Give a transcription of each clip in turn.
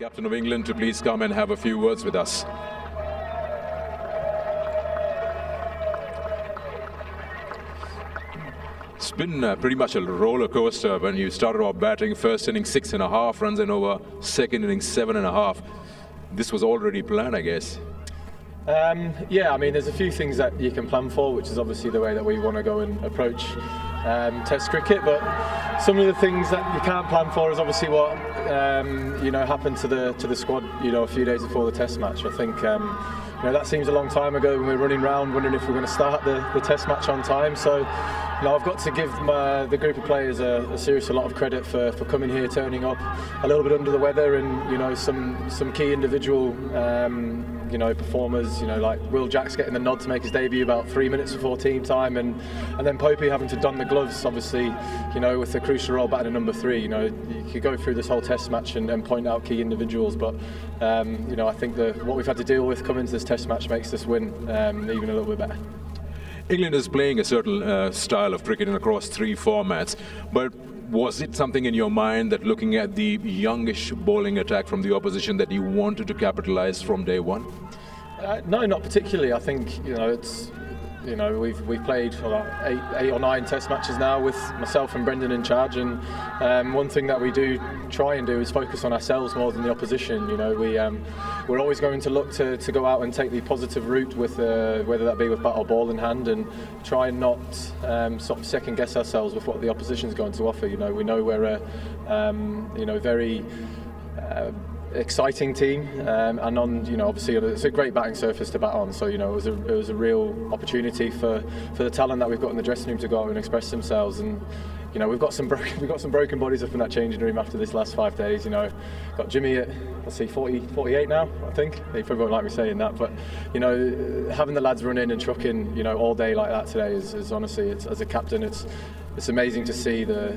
Captain of England, to please come and have a few words with us. It's been pretty much a roller coaster when you started off batting. First inning 6.5 runs and over, second inning 7.5. This was already planned, I guess. Yeah, I mean, there's a few things that you can plan for, which is obviously the way that we want to go and approach Test cricket. But some of the things that you can't plan for is obviously what happened to the squad, a few days before the Test match. I think that seems a long time ago when we were running around wondering if we're going to start the Test match on time. So I've got to give the group of players a lot of credit for coming here, turning up a little bit under the weather, and some key individual performers, like Will Jacks getting the nod to make his debut about 3 minutes before team time, and then Popey having to don the gloves, obviously, with the crucial role batting at number 3. You could go through this whole Test match and point out key individuals, but I think what we've had to deal with coming to this Test match makes this win even a little bit better. England is playing a certain style of cricket across 3 formats, but was it something in your mind that looking at the youngish bowling attack from the opposition that you wanted to capitalize from day one? No, not particularly. I think we've played about 8 or 9 Test matches now with myself and Brendan in charge, and one thing that we do try and do is focus on ourselves more than the opposition. We're always going to look to go out and take the positive route with whether that be with bat or ball in hand, and try and not sort of second guess ourselves with what the opposition's going to offer. We know we're a very exciting team, and obviously it's a great batting surface to bat on. So it was a real opportunity for the talent that we've got in the dressing room to go out and express themselves. And we've got some broken bodies up in that changing room after this last 5 days. Got Jimmy at 48 now, I think. He probably won't like me saying that, but having the lads run in and truck in all day like that today is honestly, as a captain, it's amazing to see the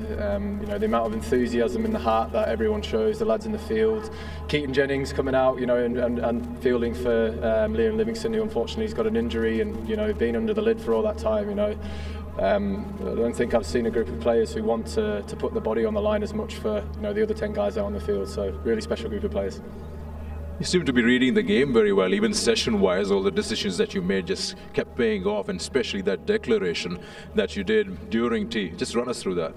amount of enthusiasm in the heart that everyone shows. The lads in the field, Keaton Jennings coming out, and fielding for Liam Livingston, who unfortunately has got an injury, and being under the lid for all that time. I don't think I've seen a group of players who want to put the body on the line as much for the other 10 guys out on the field. So really special group of players. You seem to be reading the game very well, even session-wise. All the decisions that you made just kept paying off, and especially that declaration that you did during tea. Just run us through that.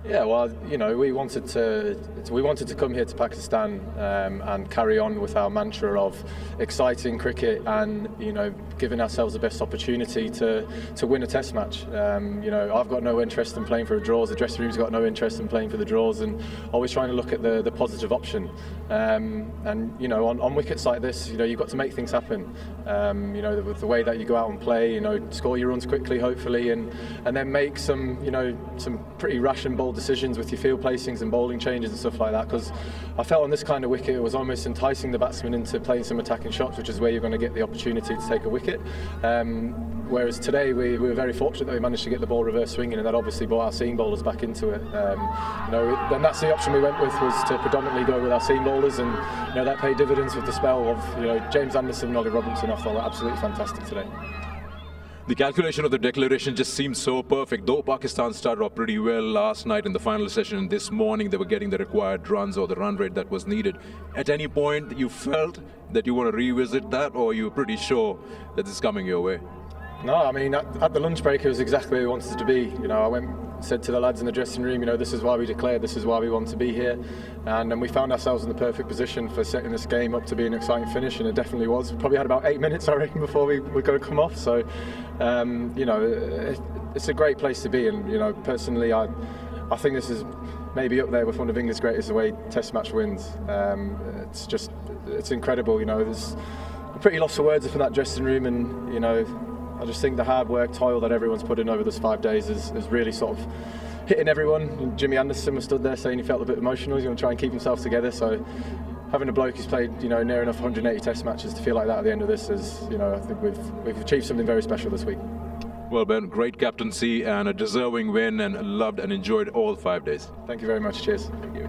Yeah, well, we wanted to come here to Pakistan and carry on with our mantra of exciting cricket and giving ourselves the best opportunity to win a Test match. I've got no interest in playing for a draws. The dressing room's got no interest in playing for the draws, and always trying to look at the positive option. On wickets like this, you've got to make things happen. With the way that you go out and play, score your runs quickly, hopefully, and then make some pretty rash and bold decisions with your field placings and bowling changes and stuff like that, because I felt on this kind of wicket it was almost enticing the batsman into playing some attacking shots, which is where you're going to get the opportunity to take a wicket. Whereas today we were very fortunate that we managed to get the ball reverse swinging, and that obviously brought our seam bowlers back into it. And that's the option we went with, was to predominantly go with our seam bowlers, and that paid dividends with the spell of James Anderson and Ollie Robinson. I thought were absolutely fantastic today. The calculation of the declaration just seems so perfect. Though Pakistan started off pretty well last night in the final session, and this morning they were getting the required runs or the run rate that was needed. At any point you felt that you want to revisit that, or you were pretty sure that it's coming your way? No, I mean, at the lunch break it was exactly where we wanted it to be. I said to the lads in the dressing room, this is why we declared, this is why we want to be here, and then we found ourselves in the perfect position for setting this game up to be an exciting finish, and it definitely was. We probably had about 8 minutes, I reckon, before we were going to come off. So, it's a great place to be, and personally, I think this is maybe up there with one of England's greatest away Test match wins. It's incredible. There's I'm pretty lost for words from that dressing room, and I just think the hard work, toil that everyone's put in over those 5 days is really sort of hitting everyone. And Jimmy Anderson was stood there saying he felt a bit emotional. He's going to try and keep himself together. So having a bloke who's played near enough 180 Test matches to feel like that at the end of this is, I think we've achieved something very special this week. Well, Ben, great captaincy and a deserving win, and loved and enjoyed all 5 days. Thank you very much. Cheers. Thank you.